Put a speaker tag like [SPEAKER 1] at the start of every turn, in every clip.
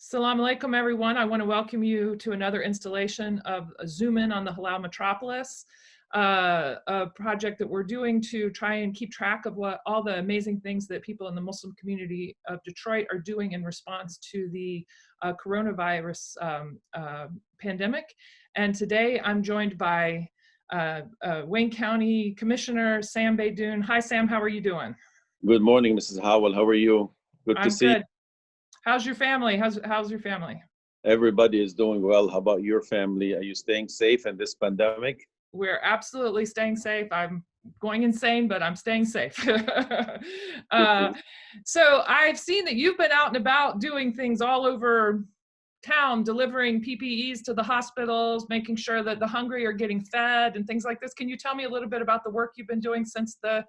[SPEAKER 1] Salam alaikum, everyone. I want to welcome you to another installation of Zoom In on the Halal Metropolis, a project that we're doing to try and keep track of what all the amazing things that people in the Muslim community of Detroit are doing in response to the coronavirus pandemic. And today I'm joined by Wayne County Commissioner Sam Beydoun. Hi, Sam. How are you doing?
[SPEAKER 2] Good morning, Mrs. Howell. How are you? Good to
[SPEAKER 1] I'm
[SPEAKER 2] see you.
[SPEAKER 1] good. How's your family? How's your family?
[SPEAKER 2] Everybody is doing well. How about your family? Are you staying safe in this pandemic?
[SPEAKER 1] We're absolutely staying safe. I'm going insane, but I'm staying safe. So I've seen that you've been out and about doing things all over town, delivering PPEs to the hospitals, making sure that the hungry are getting fed and things like this. Can you tell me a little bit about the work you've been doing since the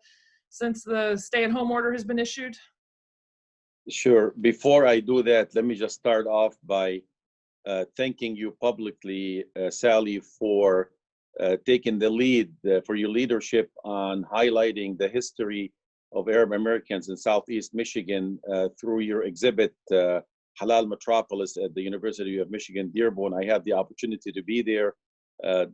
[SPEAKER 1] stay-at-home order has been issued?
[SPEAKER 2] Sure. Before I do that, let me just start off by thanking you publicly, Sally, for taking the lead, for your leadership on highlighting the history of Arab Americans in Southeast Michigan through your exhibit, Halal Metropolis at the University of Michigan, Dearborn. I had the opportunity to be there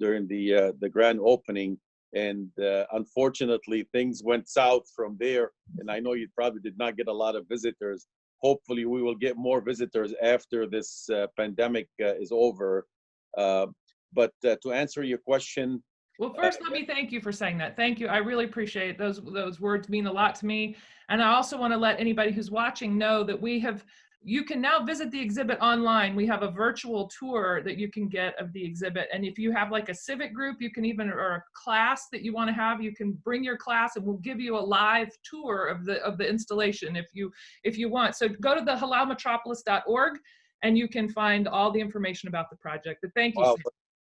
[SPEAKER 2] during the grand opening. And unfortunately, things went south from there. And I know you probably did not get a lot of visitors. Hopefully, we will get more visitors after this pandemic is over. But to answer your question.
[SPEAKER 1] Well, first, let me thank you for saying that. Thank you. I really appreciate those words mean a lot to me. And I also want to let anybody who's watching know that you can now visit the exhibit online. We have a virtual tour that you can get of the exhibit. And if you have like a civic group, you can even, or a class that you want to have, you can bring your class and we'll give you a live tour of the installation if you want. So go to the halalmetropolis.org and you can find all the information about the project. But thank you.
[SPEAKER 2] Wow,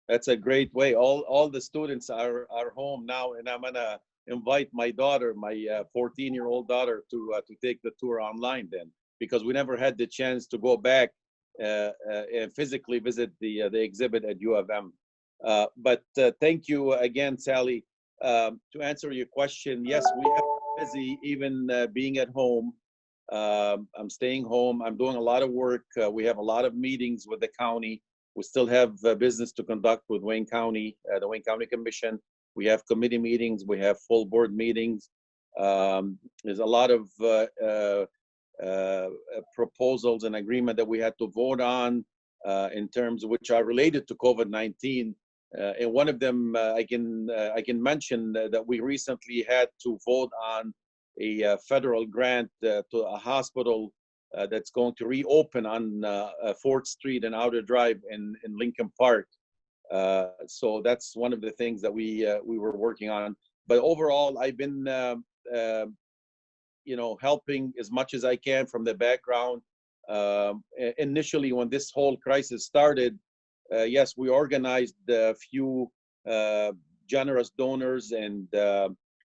[SPEAKER 2] that's a great way. All the students are home now, and I'm gonna invite my daughter, my 14-year-old daughter, to take the tour online then, because we never had the chance to go back and physically visit the exhibit at U of M. But thank you again, Sally. To answer your question, yes, we have been busy even being at home. I'm staying home. I'm doing a lot of work. We have a lot of meetings with the county. We still have business to conduct with Wayne County, the Wayne County Commission. We have committee meetings. We have full board meetings. There's a lot of proposals and agreement that we had to vote on in terms of which are related to COVID-19. And one of them I can mention that we recently had to vote on a federal grant to a hospital that's going to reopen on 4th Street and Outer Drive in Lincoln Park. So that's one of the things that we were working on. But overall, I've been helping as much as I can from the background. Initially, when this whole crisis started, yes, we organized a few generous donors, and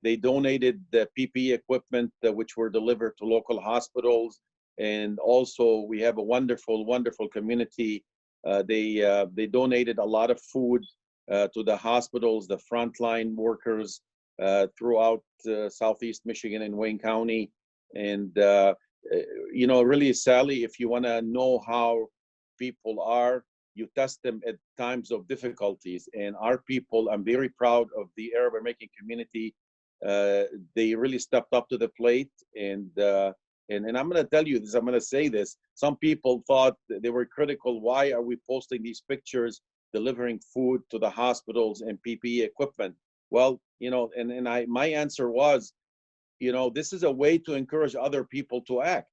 [SPEAKER 2] they donated the PPE equipment which were delivered to local hospitals. And also, we have a wonderful, wonderful community. They donated a lot of food to the hospitals, the frontline workers throughout Southeast Michigan and Wayne County. And, really, Sally, if you want to know how people are, you test them at times of difficulties. And our people, I'm very proud of the Arab American community. They really stepped up to the plate. And I'm going to tell you this, I'm going to say this. Some people thought they were critical. Why are we posting these pictures, delivering food to the hospitals and PPE equipment? Well, my answer was, this is a way to encourage other people to act.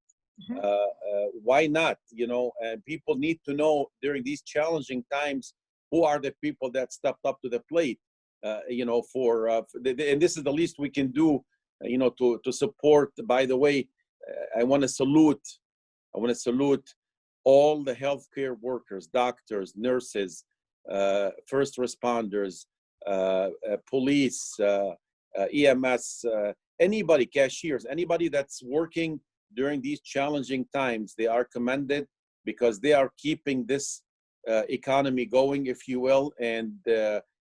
[SPEAKER 2] Why not? And people need to know during these challenging times, who are the people that stepped up to the plate, and this is the least we can do, to support. By the way, I want to salute all the healthcare workers, doctors, nurses, first responders, police, EMS, anybody, cashiers, anybody that's working during these challenging times. They are commended because they are keeping this economy going, if you will. And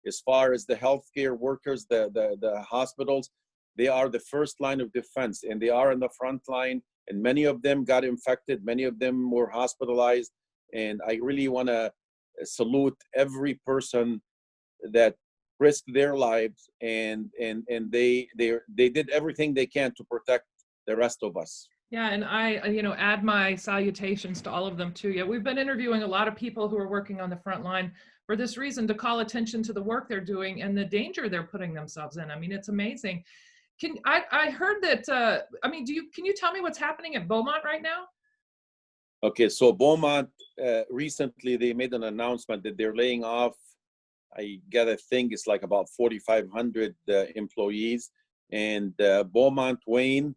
[SPEAKER 2] as far as the healthcare workers, the hospitals, they are the first line of defense, and they are in the front line. And many of them got infected. Many of them were hospitalized. And I really want to salute every person that risked their lives, and they did everything they can to protect the rest of us.
[SPEAKER 1] Yeah, and I, add my salutations to all of them too. Yeah, we've been interviewing a lot of people who are working on the front line for this reason, to call attention to the work they're doing and the danger they're putting themselves in. I mean, it's amazing. I heard that, can you tell me what's happening at Beaumont right now?
[SPEAKER 2] Okay, so Beaumont, recently they made an announcement that they're laying off, I gotta think it's like about 4,500 employees. And Beaumont Wayne,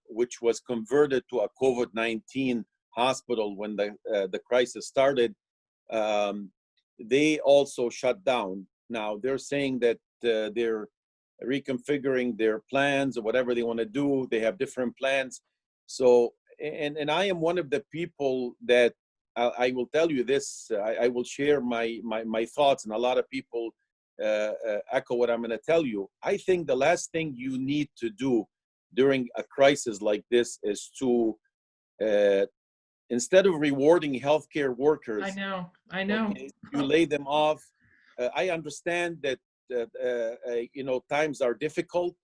[SPEAKER 2] which was converted to a COVID-19 hospital when the crisis started, they also shut down. Now they're saying that they're reconfiguring their plans or whatever they want to do. They have different plans. So, and I am one of the people that I will tell you this. I will share my thoughts, and a lot of people echo what I'm going to tell you. I think the last thing you need to do during a crisis like this is to, instead of rewarding healthcare workers,
[SPEAKER 1] I know.
[SPEAKER 2] Okay, you lay them off. I understand that times are difficult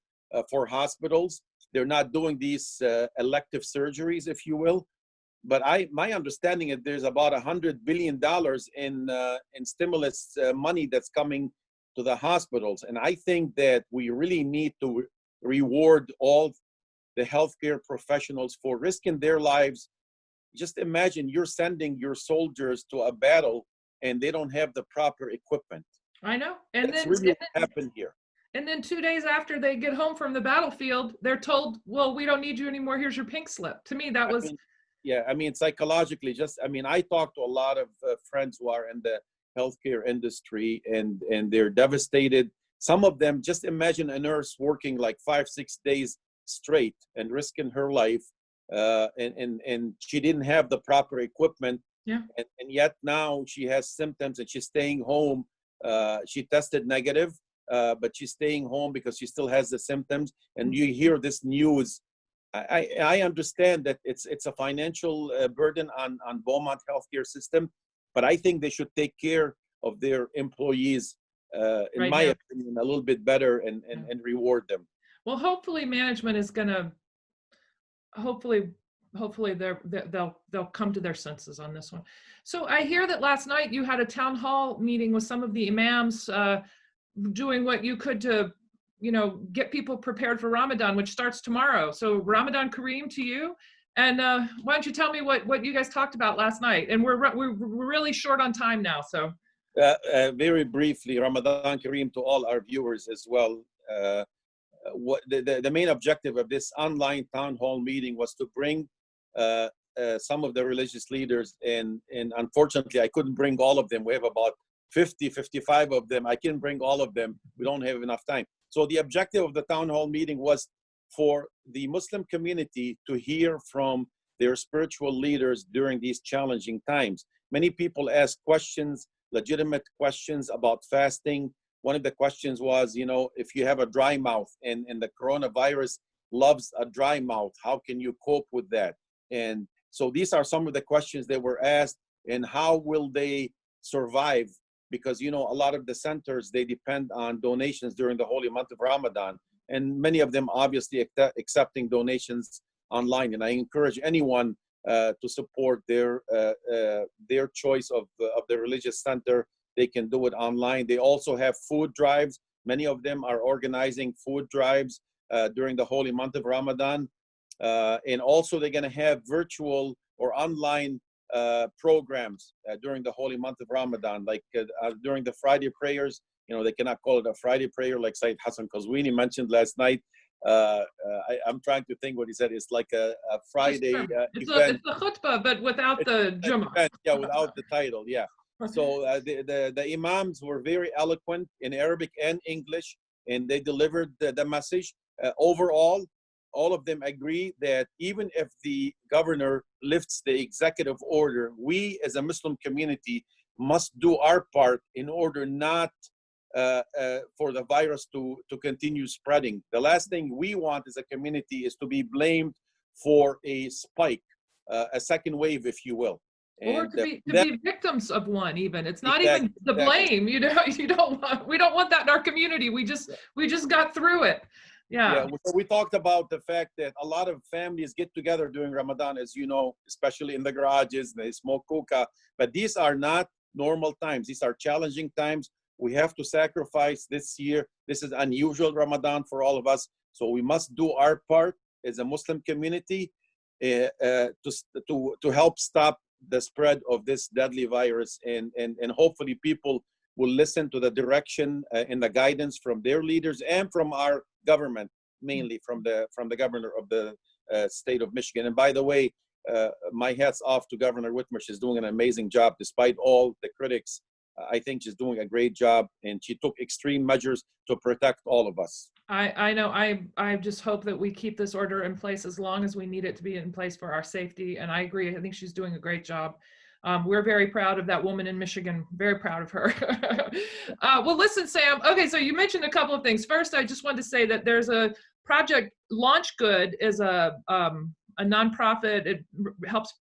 [SPEAKER 2] for hospitals. They're not doing these elective surgeries, if you will. But my understanding is there's about $100 billion in stimulus money that's coming to the hospitals, and I think that we really need to reward all the healthcare professionals for risking their lives. Just imagine you're sending your soldiers to a battle and they don't have the proper equipment.
[SPEAKER 1] I know. And
[SPEAKER 2] that's
[SPEAKER 1] then
[SPEAKER 2] really what happened here.
[SPEAKER 1] And then 2 days after they get home from the battlefield, they're told, well, we don't need you anymore. Here's your pink slip. To me, that was.
[SPEAKER 2] Psychologically, I talk to a lot of friends who are in the healthcare industry, and they're devastated. Some of them, just imagine a nurse working like 5-6 days straight and risking her life. And she didn't have the proper equipment.
[SPEAKER 1] Yeah.
[SPEAKER 2] And yet now she has symptoms and she's staying home. She tested negative, but she's staying home because she still has the symptoms. And you hear this news. I understand that it's a financial burden on Beaumont healthcare system, but I think they should take care of their employees, in my opinion, a little bit better and reward them.
[SPEAKER 1] Well, hopefully management is going to, hopefully they'll come to their senses on this one. So I hear that last night you had a town hall meeting with some of the imams, doing what you could to, get people prepared for Ramadan, which starts tomorrow. So Ramadan Kareem to you. And why don't you tell me what you guys talked about last night? And we're really short on time now, so.
[SPEAKER 2] Very briefly, Ramadan Kareem to all our viewers as well. What the main objective of this online town hall meeting was to bring some of the religious leaders, and unfortunately I couldn't bring all of them. We have about 55 of them. I can't bring all of them. We don't have enough time. So the objective of the town hall meeting was for the Muslim community to hear from their spiritual leaders during these challenging times. Many people ask questions, legitimate questions about fasting. One of the questions was, if you have a dry mouth and the coronavirus loves a dry mouth, how can you cope with that? And so these are some of the questions that were asked, and how will they survive? Because, a lot of the centers, they depend on donations during the holy month of Ramadan, and many of them obviously accepting donations online. And I encourage anyone to support their choice of the religious center. They can do it online. They also have food drives. Many of them are organizing food drives during the holy month of Ramadan. And also they're going to have virtual or online programs during the holy month of Ramadan, like during the Friday prayers. They cannot call it a Friday prayer like Sayyid Hassan Qazwini mentioned last night. I'm trying to think what he said. It's like a Friday event.
[SPEAKER 1] It's a khutbah, but without the Jummah.
[SPEAKER 2] Yeah, without the title, yeah. So the imams were very eloquent in Arabic and English, and they delivered the message. Overall, all of them agree that even if the governor lifts the executive order, we as a Muslim community must do our part in order not for the virus to continue spreading. The last thing we want as a community is to be blamed for a spike, a second wave, if you will.
[SPEAKER 1] Or
[SPEAKER 2] And
[SPEAKER 1] to be victims of one, even. It's not
[SPEAKER 2] exactly,
[SPEAKER 1] even the
[SPEAKER 2] exactly.
[SPEAKER 1] blame, you know, we don't want that in our community. We just got through it.
[SPEAKER 2] Yeah,
[SPEAKER 1] Yeah.
[SPEAKER 2] we talked about the fact that a lot of families get together during Ramadan, as you know, especially in the garages, they smoke hookah, but these are not normal times. These are challenging times. We have to sacrifice this year. This is unusual Ramadan for all of us. So we must do our part as a Muslim community to help stop the spread of this deadly virus. And hopefully people will listen to the direction and the guidance from their leaders and from our government, mainly from the governor of the state of Michigan. And by the way, my hat's off to Governor Whitmer. She's doing an amazing job despite all the critics. I think she's doing a great job, and she took extreme measures to protect all of us.
[SPEAKER 1] I know. I just hope that we keep this order in place as long as we need it to be in place for our safety. And I agree. I think she's doing a great job. We're very proud of that woman in Michigan. Very proud of her. Well, listen, Sam. Okay, so you mentioned a couple of things. First, I just wanted to say that there's a project. Launch Good is a nonprofit. It helps.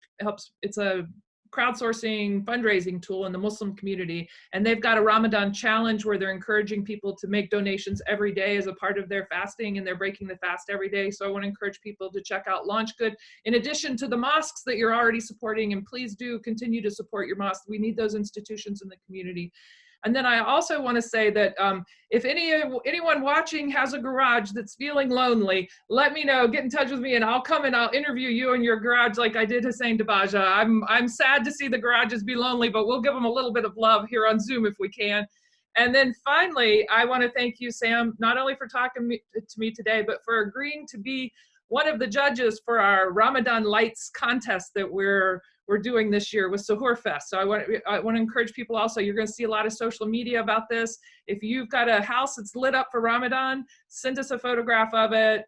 [SPEAKER 1] It's a crowdsourcing fundraising tool in the Muslim community, and they've got a Ramadan challenge where they're encouraging people to make donations every day as a part of their fasting, and they're breaking the fast every day. So I want to encourage people to check out Launch Good in addition to the mosques that you're already supporting, and please do continue to support your mosques. We need those institutions in the community. And then I also want to say that if anyone watching has a garage that's feeling lonely, let me know. Get in touch with me, and I'll come and I'll interview you in your garage like I did Hussein Dabaja. I'm sad to see the garages be lonely, but we'll give them a little bit of love here on Zoom if we can. And then finally, I want to thank you, Sam, not only for talking to me today, but for agreeing to be one of the judges for our Ramadan Lights contest that we're doing this year with Sahur Fest. So I want to encourage people also, you're going to see a lot of social media about this. If you've got a house that's lit up for Ramadan, send us a photograph of it,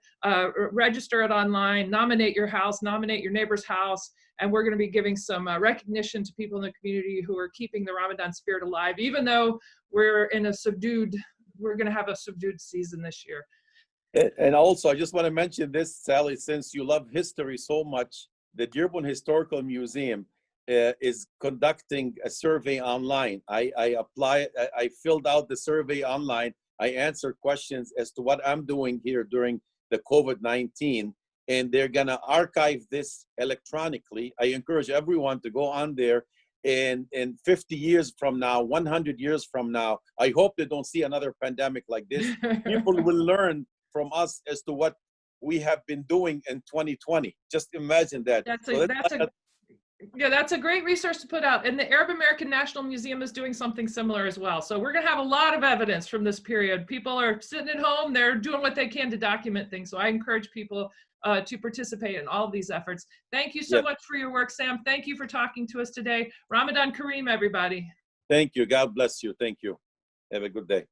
[SPEAKER 1] register it online, nominate your house, nominate your neighbor's house, and we're going to be giving some recognition to people in the community who are keeping the Ramadan spirit alive, even though we're going to have a subdued season this year.
[SPEAKER 2] And also, I just want to mention this, Sally, since you love history so much, the Dearborn Historical Museum is conducting a survey online. I filled out the survey online. I answered questions as to what I'm doing here during the COVID-19, and they're gonna archive this electronically. I encourage everyone to go on there, and 50 years from now, 100 years from now, I hope they don't see another pandemic like this. People will learn from us as to what we have been doing in 2020. Just imagine that.
[SPEAKER 1] That's a great resource to put out. And the Arab American National Museum is doing something similar as well. So we're going to have a lot of evidence from this period. People are sitting at home, they're doing what they can to document things. So I encourage people to participate in all of these efforts. Thank you so much for your work, Sam. Thank you for talking to us today. Ramadan Kareem, everybody.
[SPEAKER 2] Thank you. God bless you. Thank you. Have a good day.